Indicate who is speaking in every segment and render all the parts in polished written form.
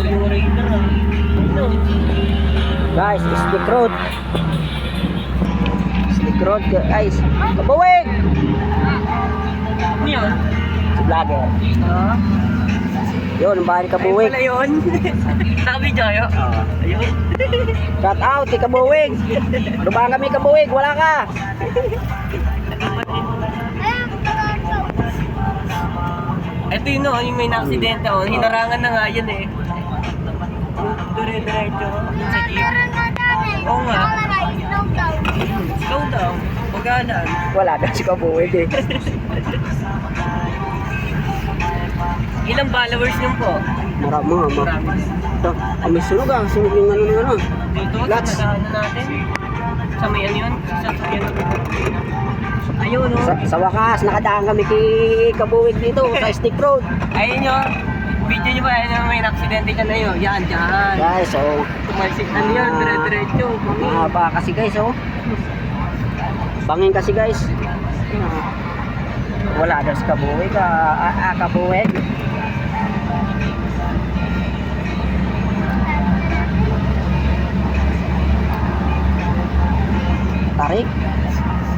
Speaker 1: yung radar ah. Ano?
Speaker 2: Guys, stick road. Stick road guys. Kabuwig!
Speaker 1: Ano yun?
Speaker 2: Si vlogger.
Speaker 1: Ah?
Speaker 2: Yun, ang bahay ni
Speaker 1: Ayun
Speaker 2: Kabuwig.
Speaker 1: pala yun. Nakabidyo kayo?
Speaker 2: Oo.
Speaker 1: Ayun.
Speaker 2: Shout out kay Kabuwig. Dumaan kami Kabuwig, wala ka.
Speaker 1: Ito yun no, yung may na-aksidente oh. Hinarangan na nga yan eh. Dire-diretso sa jeep. Oo nga. Slow down. Pagalan.
Speaker 2: Wala ka si Kabuwig eh.
Speaker 1: Ilang followers yun po?
Speaker 2: Marami.
Speaker 1: Marami.
Speaker 2: Ito, may sunog ah. Sunog yung ano.
Speaker 1: Dito,
Speaker 2: Lots.
Speaker 1: sa nadaanan natin. Sa may ano yun? Sa sasakyan. Ayun no.
Speaker 2: Sa wakas, nakadaan kami kay Kabuwig dito sa stick road.
Speaker 1: Ayun nyo. Video nyo ba? Ayun yung may aksidente dyan na yun. Yan, dyan.
Speaker 2: Guys, so
Speaker 1: Tumalsik na yan. Dire-diretso.
Speaker 2: mahaba kasi guys, oh. Bangin kasi guys. Wala daw si Kabuwig, Kabuwig. Tarik.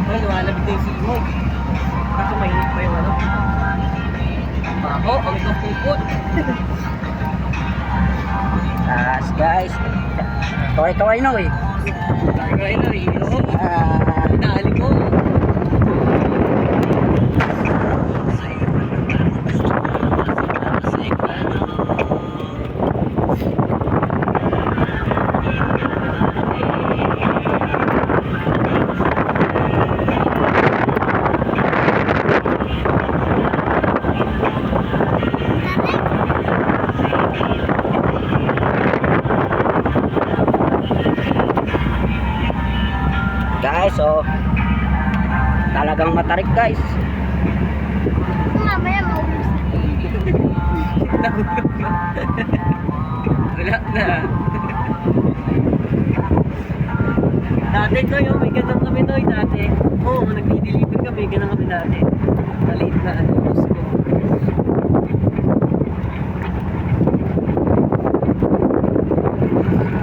Speaker 1: Ay, lumalabit na yung simoy. Kaso mainit pa yung ano. Ako, ang ito pupot.
Speaker 2: Guys. Kaway-kaway no eh.
Speaker 1: Kaya na rin.
Speaker 2: Ah,
Speaker 1: Dali ko.
Speaker 2: guys, so talagang matarik guys.
Speaker 3: Mamaya maubos na.
Speaker 1: Wala na. Dati to yung may ganang kami to dati. Oo, nagdi-deliver kami, ganang kami dati. Maliit na ano, gusto.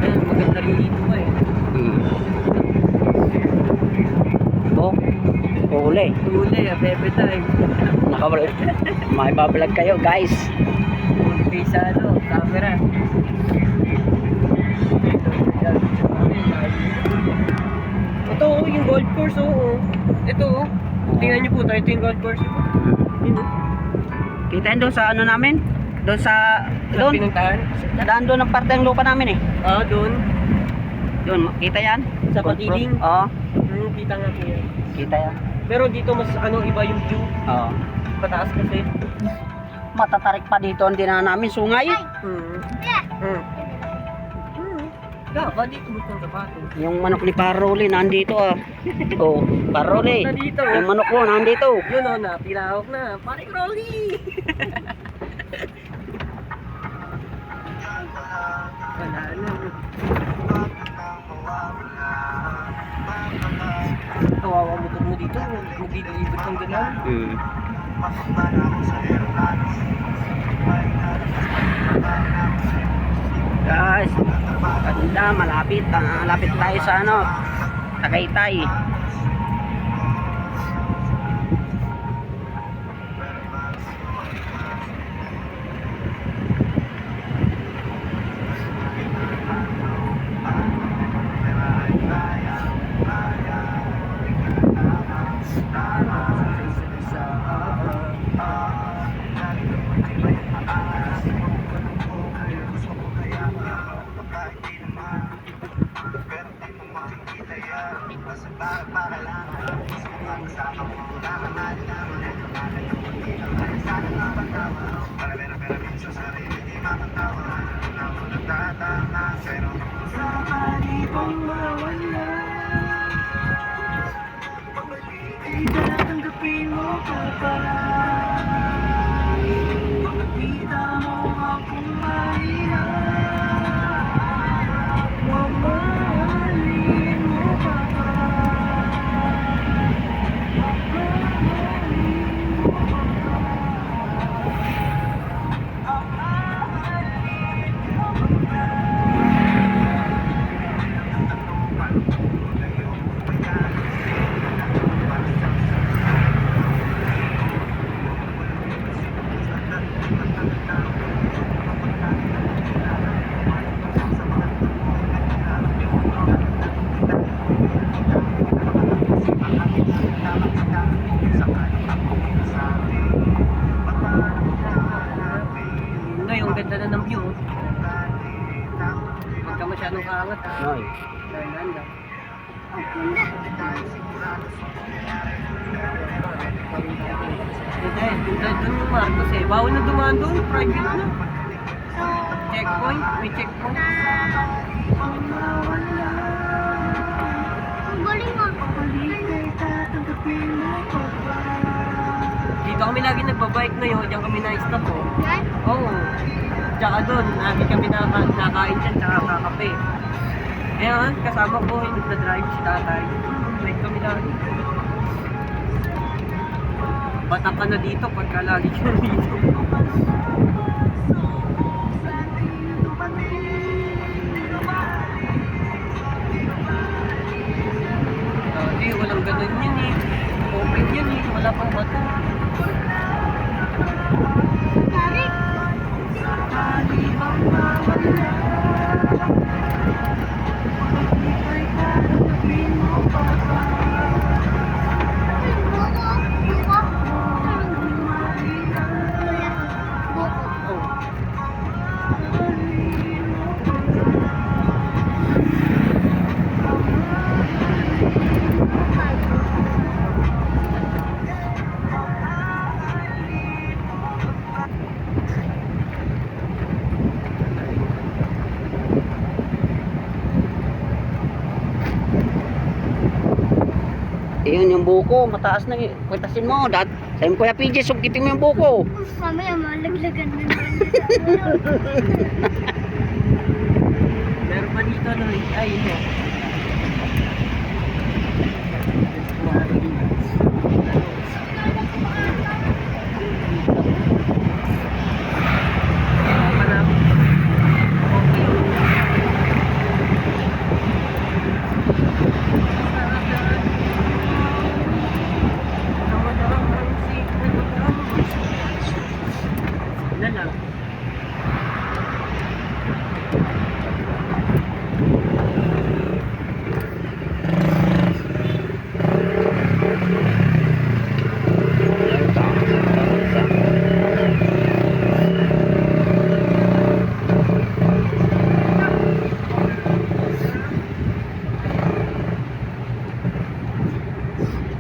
Speaker 1: Ayun, maganda rin dito ba eh.
Speaker 2: Huli.
Speaker 1: Huli, pepe time.
Speaker 2: May babalag kayo guys.
Speaker 1: Huli sa ano, camera. Ito yung golf course, oo. Ito, tingnan niyo po tayo, ito yung golf course. Yun, oh.
Speaker 2: Kita yun doon sa ano namin? Doon sa
Speaker 1: Saan
Speaker 2: doon.
Speaker 1: pinuntahan?
Speaker 2: Daan doon ang parte ng lupa namin eh.
Speaker 1: Ah, doon.
Speaker 2: Doon, kita yan?
Speaker 1: Sa Patiling?
Speaker 2: Oo,
Speaker 1: Kita nga po yan.
Speaker 2: kita yan.
Speaker 1: Pero dito mas ano, iba yung view.
Speaker 2: Oo.
Speaker 1: Pataas kasi.
Speaker 2: Matatarik pa dito, hindi na namin sungay.
Speaker 1: Hmm. Hmm. Ba dito mo itong sapato?
Speaker 2: Yung manok ni Paroli nandito ah. Oh, Paroli.
Speaker 1: Nandito.
Speaker 2: Yung manok mo nandito.
Speaker 1: Yun o, napilahok na. Paring Rolly! Wala na. Kawawa motor mo dito. Magdi-deliver kang gano'n.
Speaker 2: Guys, ganda, malapit tayo sa ano, Tagaytay.
Speaker 1: ang ganda na ng view. Huwag ka masyadong kaangat ha.
Speaker 2: Noy.
Speaker 1: Dahan lang. Doon yung Marcos eh. Bawal na dumaan doon. Private na. Checkpoint. May checkpoint. Dito kami lagi nagbabike na yun. Diyan kami na-stop oh. Oo. Tsaka doon, lagi kami nakain dyan, tsaka kakape. Ngayon, kasama ko yung nagdadrive si tatay. Bike kami lagi. Bata ka na dito pagka lagi ka na dito. Dati, walang ganun yun eh. Open yun eh. Wala pang bato.
Speaker 2: Ayun yung buko, mataas na yun. Kwentasin mo, sabi mo Kuya PJ, sungkitin mo yung buko.
Speaker 4: Mamaya malaglagan na
Speaker 1: Meron pa dito no, ay ito.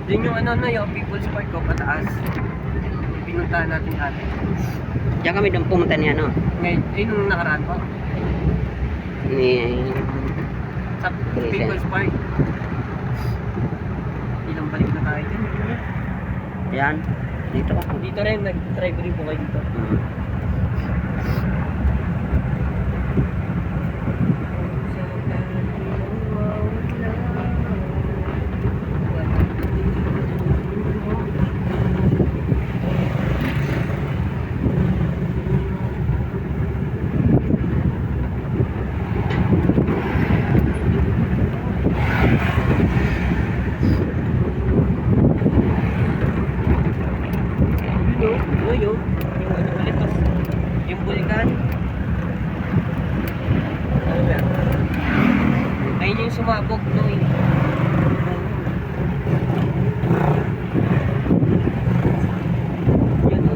Speaker 1: Yun yung ano na yung People's Park ko, pataas. Pinuntahan natin dati.
Speaker 2: Diyan kami doon pumunta niya, no?
Speaker 1: Ngayon, ayun nung nakaraan pa.
Speaker 2: Ni...
Speaker 1: Sa People's Park. Ilang balik na tayo dyan.
Speaker 2: Yan, dito ka.
Speaker 1: Dito rin, nag-drive rin po kayo dito. Yung bulkan. Ayun yung sumabog no eh. Yun o.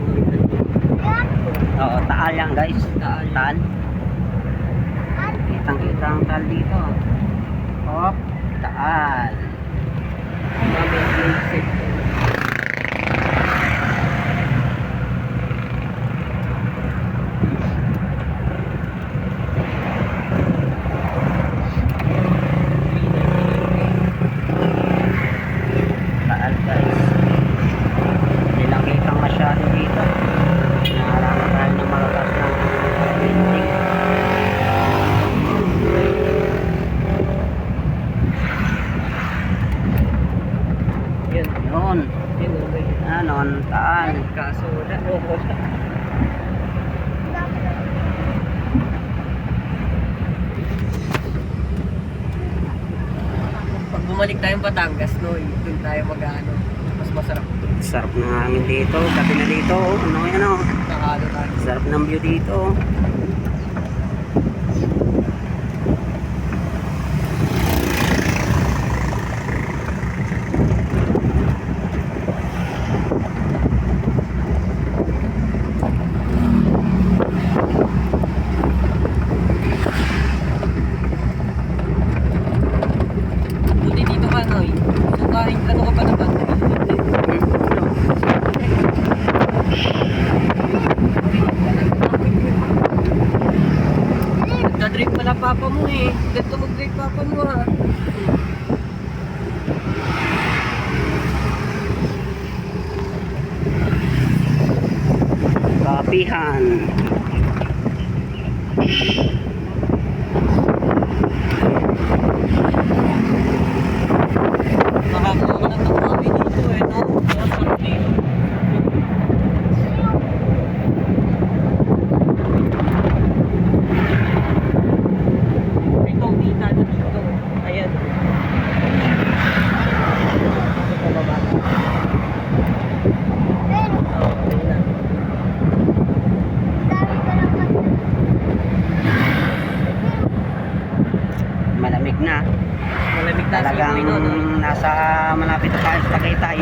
Speaker 2: Oo, taal yan guys.
Speaker 1: Taal.
Speaker 2: Taal. Kitang-kita ang taal dito. Hop, taal. Taal guys. Hindi lang kitang masyado dito. Nakarangan tayo ng malakas ng winding.
Speaker 1: Yun.
Speaker 2: Yun.
Speaker 1: Yun okay.
Speaker 2: Anon, taal.
Speaker 1: Kaso wala. Pag bumalik tayong Batangas, no, doon tayo mag-ano. Mas masarap.
Speaker 2: Sarap ng hangin dito. Gabi na dito. Ano yan o.
Speaker 1: Nakalo tayo.
Speaker 2: Sarap ng view dito.
Speaker 1: papa mo eh. Ganito mag-break papa mo ha.
Speaker 2: Kapihan.
Speaker 1: Nakakuha ka ng kami dito eh, no? Kaya sarap dito. Ito, kita na dito. Ayan. Ito baba.
Speaker 4: Pero,
Speaker 1: Oh, ayun na.
Speaker 4: dami ko lang kasi.
Speaker 2: Malamig na.
Speaker 1: Malamig na
Speaker 2: Talagang
Speaker 1: si no?
Speaker 2: nasa malapit na tayo sa Tagaytay.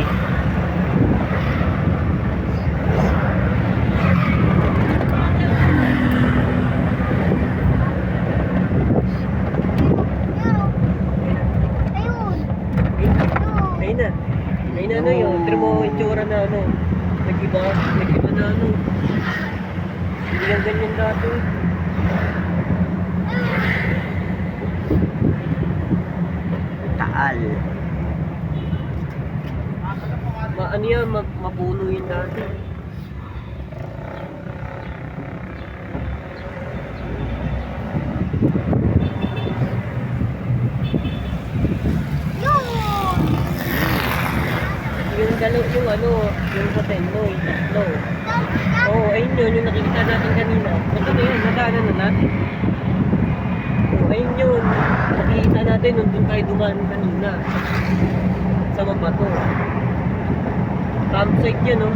Speaker 4: Pero, ayun.
Speaker 1: Ayun na. Ayun na yun. Pero mo yung itsura na ano. Nag-iba na ano. Hindi lang ganyan dati.
Speaker 2: Taal.
Speaker 1: Ano yan, mapuno yun dati.
Speaker 4: Yun!
Speaker 1: Yung yung ano, yung hotel no, yung tatlo. Oo, ayun yun, yung nakikita natin kanina. Ito na yun, nadaanan na natin. Oo, ayun yun. Nakikita natin nung doon tayo dumaan kanina. Sa Mabato. Campsite yun, no?